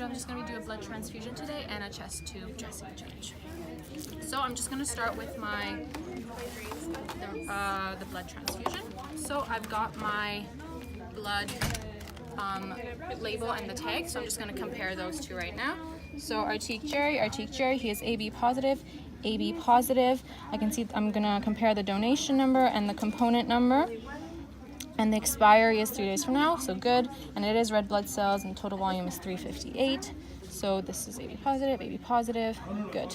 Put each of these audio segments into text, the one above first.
I'm just going to do a blood transfusion today and a chest tube dressing change. So I'm just going to start with my the blood transfusion. So I've got my blood label and the tag, so I'm just going to compare those two right now. So Artik Jerry, he is AB positive. I can see I'm going to compare the donation number and the component number. And the expiry is 3 days from now, so good. And it is red blood cells, and total volume is 358. So this is AB positive, good.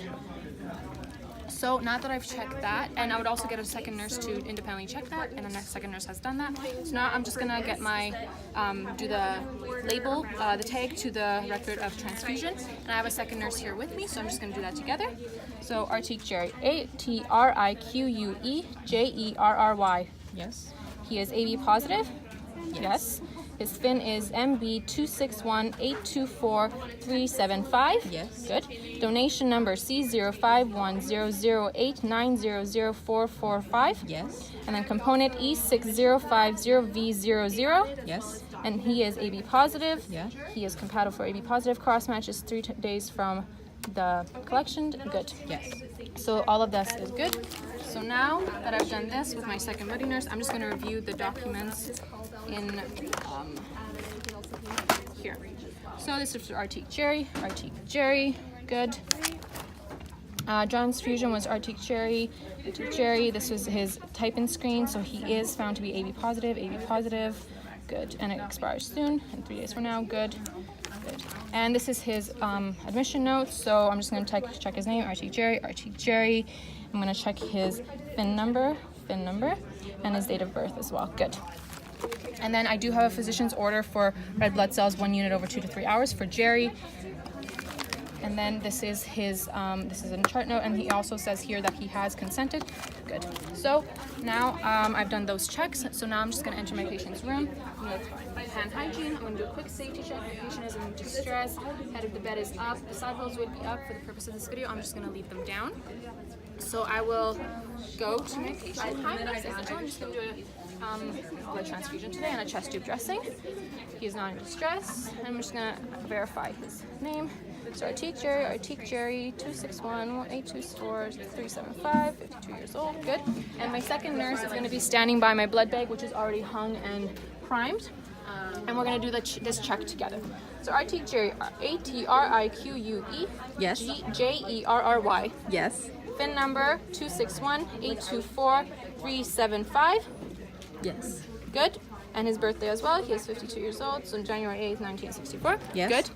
So now that I've checked that, and I would also get a second nurse to independently check that, and the next second nurse has done that. So now I'm just gonna get my, do the label, the tag to the record of transfusion. And I have a second nurse here with me, so I'm just gonna do that together. So Artik Jerry, ATRIQUE JERRY. Yes. He is AB positive? Yes. His FIN is MB261824375. Yes. Good. Donation number C051008900445. Yes. And then component E6050V00. Yes. And he is AB positive. Yeah. He is compatible for AB positive. Cross match is 3 days from the collection. Good. Yes. So all of this is good. So now that I've done this with my second buddy nurse, I'm just going to review the documents in here. So this is for Artik Jerry, good. Transfusion was Artik Jerry. This was his type-in screen, so he is found to be AB positive, good. And it expires soon, in 3 days from now, good. And this is his admission notes, so I'm just going to check his name, Artik Jerry. I'm going to check his FIN number, and his date of birth as well, good. And then I do have a physician's order for red blood cells, 1 unit over 2 to 3 hours for Jerry. And then this is his, this is a chart note, and he also says here that he has consented. Good. So now I've done those checks. So now I'm just going to enter my patient's room. I'm going to hand hygiene. I'm going to do a quick safety check. The patient is in distress. Head of the bed is up. The side rolls would be up. For the purpose of this video, I'm just going to leave them down. So I will go to my patient. Hi, I'm just going to do a blood transfusion today and a chest tube dressing. He is not in distress. I'm just going to verify his name. So Artik Jerry, 261-824-375, 52 years old, good. And my second nurse is going to be standing by my blood bag, which is already hung and primed. And we're going to do this check together. So Artik Jerry, ATRIQUE Yes. JERRY. Yes. FIN number 261-824-375. Yes. Good. And his birthday as well. He is 52 years old, so January 8th, 1964. Yes. Good.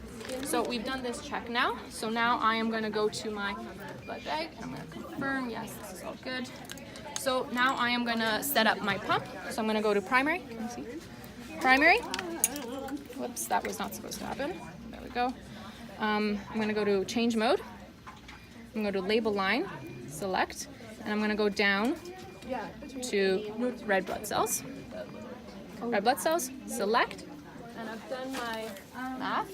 So we've done this check now. So now I am going to go to my blood bag. I'm going to confirm, yes, this is all good. So now I am going to set up my pump. So I'm going to go to primary. Can you see? Primary. Whoops, that was not supposed to happen. There we go. I'm going to go to change mode. I'm going to go to label line, select, and I'm going to go down to red blood cells. Red blood cells, select, and I've done my math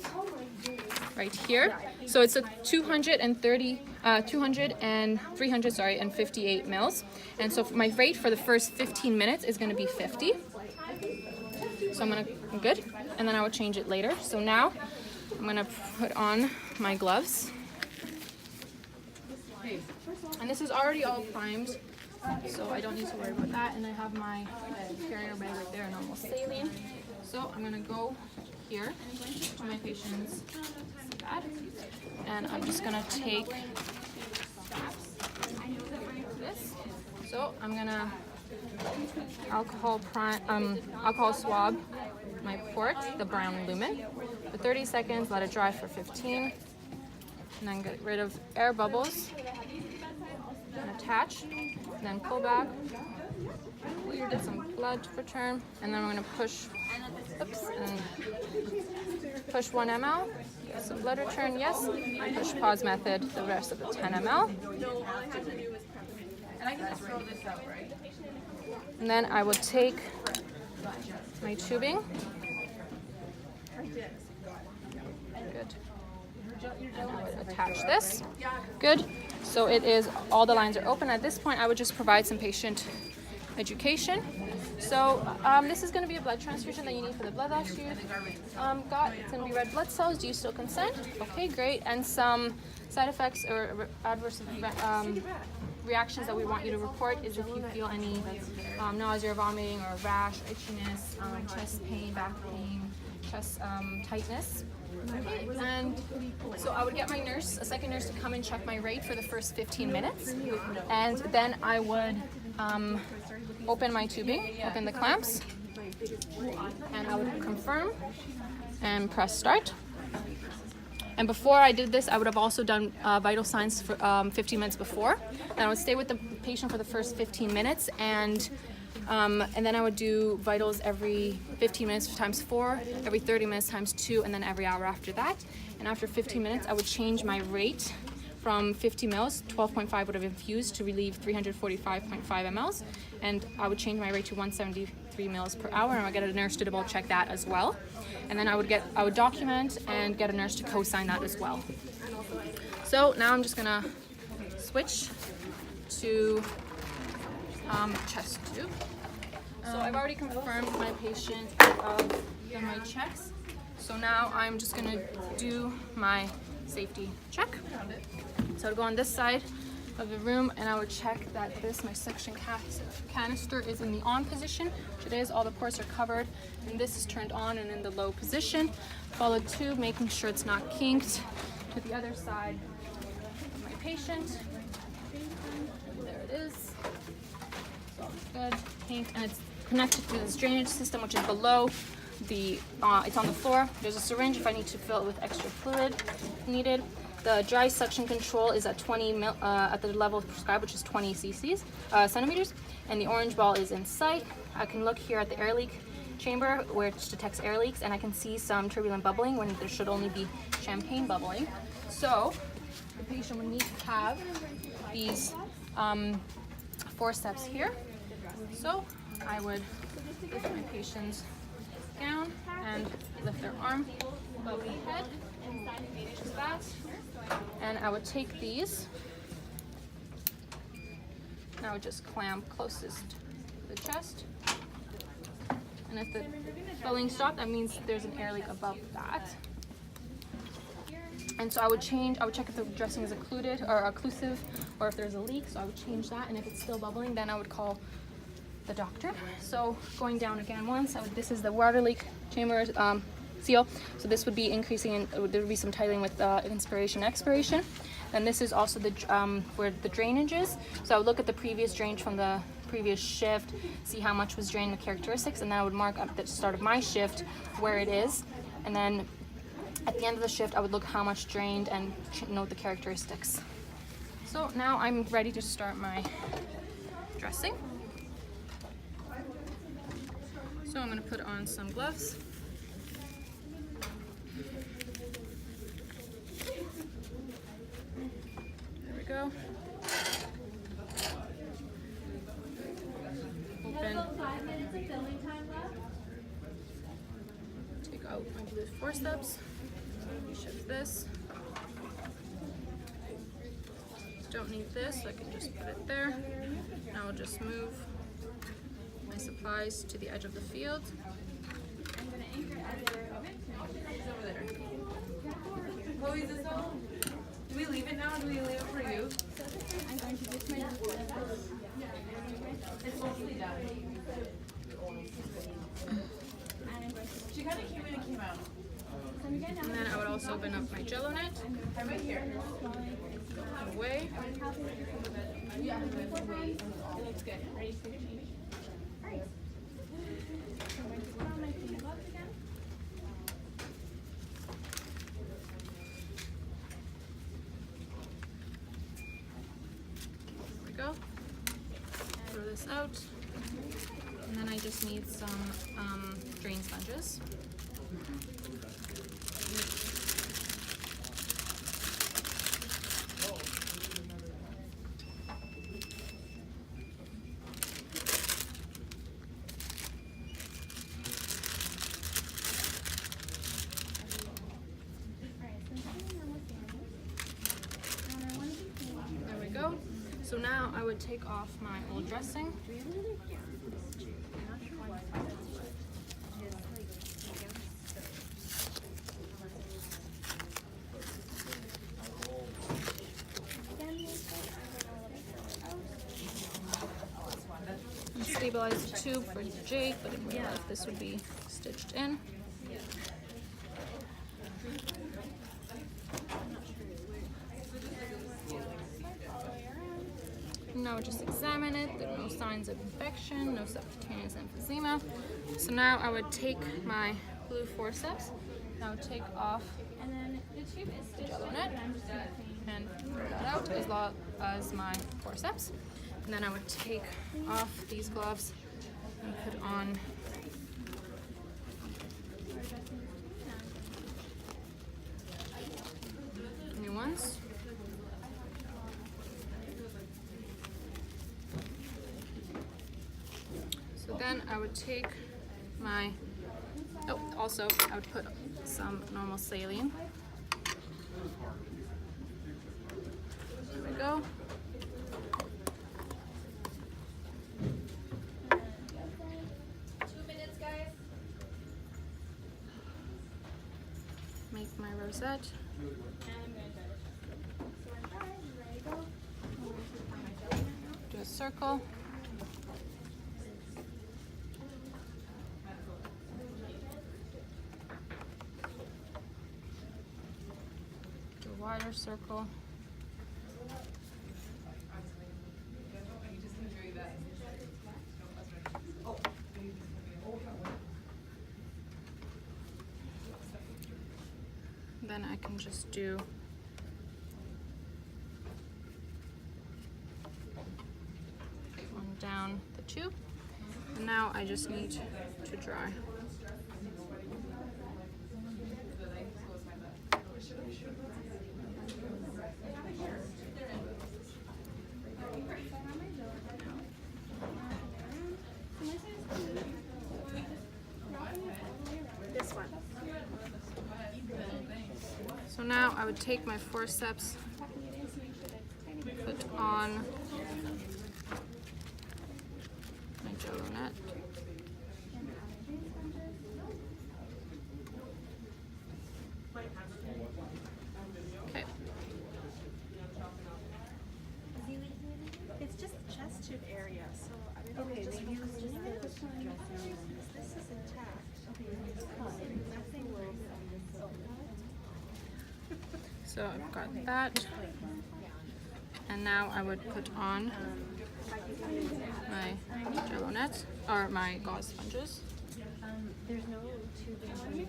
right here. So it's a 200 and 358 mils. And so my rate for the first 15 minutes is going to be 50. So I'm good. And then I will change it later. So now I'm going to put on my gloves. And this is already all primed, so I don't need to worry about that. And I have my carrier bag right there, normal saline. So I'm going to go here to my patient's bed, and I'm just going to take this. So I'm going to alcohol swab my port, the brown lumen, for 30 seconds, let it dry for 15, and then get rid of air bubbles, and attach, and then pull back, get some blood return, and then we're going to push, and push 1 ml, get some blood return, yes, and push pause method, the rest of the 10 ml. And I can just roll this up, right? And then I will take my tubing. Good. And I would attach this. Good. So it is, all the lines are open. At this point, I would just provide some patient education. So this is going to be a blood transfusion that you need for the blood loss you got. It's going to be red blood cells. Do you still consent? Okay, great. And some side effects or adverse reactions that we want you to report is if you feel any nausea or vomiting or rash, itchiness, chest pain, back pain, chest tightness. Okay. And so I would get my nurse, a second nurse, to come and check my rate for the first 15 minutes. And then I would open my tubing, open the clamps, and I would confirm and press start. And before I did this, I would have also done vital signs for 15 minutes before. Then I would stay with the patient for the first 15 minutes, and then I would do vitals every 15 minutes times 4, every 30 minutes times 2, and then every hour after that. And after 15 minutes, I would change my rate from 50 mils, 12.5 would have infused to relieve 345.5 mLs, and I would change my rate to 173 mils per hour, and I would get a nurse to double check that as well. And then I would document and get a nurse to co-sign that as well. So now I'm just gonna switch to chest tube. So I've already confirmed my patient done my checks. So now I'm just gonna do my safety check. So I'd go on this side of the room and I would check that my suction canister is in the on position, which it is. All the ports are covered, and this is turned on and in the low position. Follow tube, making sure it's not kinked. To the other side of my patient. There it is. So good, kinked, and it's connected to this drainage system, which is below the. It's on the floor. There's a syringe if I need to fill it with extra fluid needed. The dry suction control is at 20 at the level prescribed, which is 20 centimeters, and the orange ball is in sight. I can look here at the air leak chamber, which detects air leaks, and I can see some turbulent bubbling when there should only be champagne bubbling. So the patient would need to have these 4 steps here. So I would lift my patient's gown and lift their arm above the head, just that. And I would take these, and I would just clamp closest to the chest. And if the bubbling stopped, that means there's an air leak above that. And so I would check if the dressing is occluded or occlusive, or if there's a leak, so I would change that. And if it's still bubbling, then I would call the doctor. So going down again once, this is the water leak chamber seal. So this would be increasing, and there would be some tightening with inspiration, expiration. And this is also the where the drainage is. So I would look at the previous drainage from the previous shift, see how much was drained, the characteristics, and then I would mark up at the start of my shift where it is. And then at the end of the shift, I would look how much drained and note the characteristics. So now I'm ready to start my dressing. So I'm going to put on some gloves. There we go. Open. Take out my blue forceps. Shift this. Don't need this, so I can just put it there. Now I'll just move my supplies to the edge of the field. Chloe, is this all? Do we leave it now? Do we leave it for you? I'm going to just my It's mostly done. She kind of came in and came out. And then I would also open up my Jello net. I'm right here. Away. It looks good. Ready to change? There we go. Throw this out. And then I just need some drain sponges. There we go. So now I would take off my old dressing. stabilized tube for Jake, but in real life this would be stitched in. Now just examine it. There are no signs of infection, no subcutaneous emphysema. So now I would take my blue forceps. I would take off the jello net and pull that out as well as my forceps. And then I would take off these gloves and put on new ones. So then I would take my, also I would put some normal saline. There we go. Make my rosette. Do a circle. Do a wider circle. Then I can just do one down the tube. And now I just need to dry. This one. So now I would take my forceps, put on my jello net. Okay. It's just the chest tube area, so I mean, okay, just use just the this is intact. Nothing will. So I've got that. And now I would put on my jello net, or my gauze sponges. There's no tubing.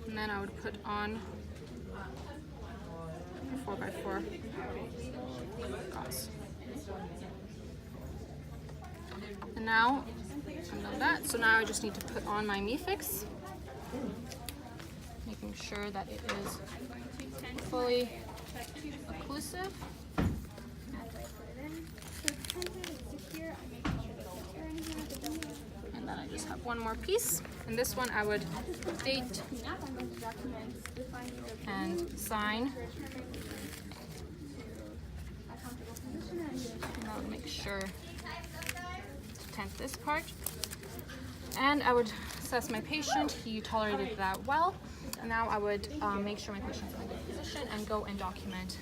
And then I would put on a 4x4 gauze. And now I've done that. So now I just need to put on my MeFix, making sure that it is fully occlusive. And then I just have one more piece. And this one I would date and sign. And I would make sure to tent this part. And I would assess my patient. He tolerated that well. And now I would make sure my patient's in a good position and go and document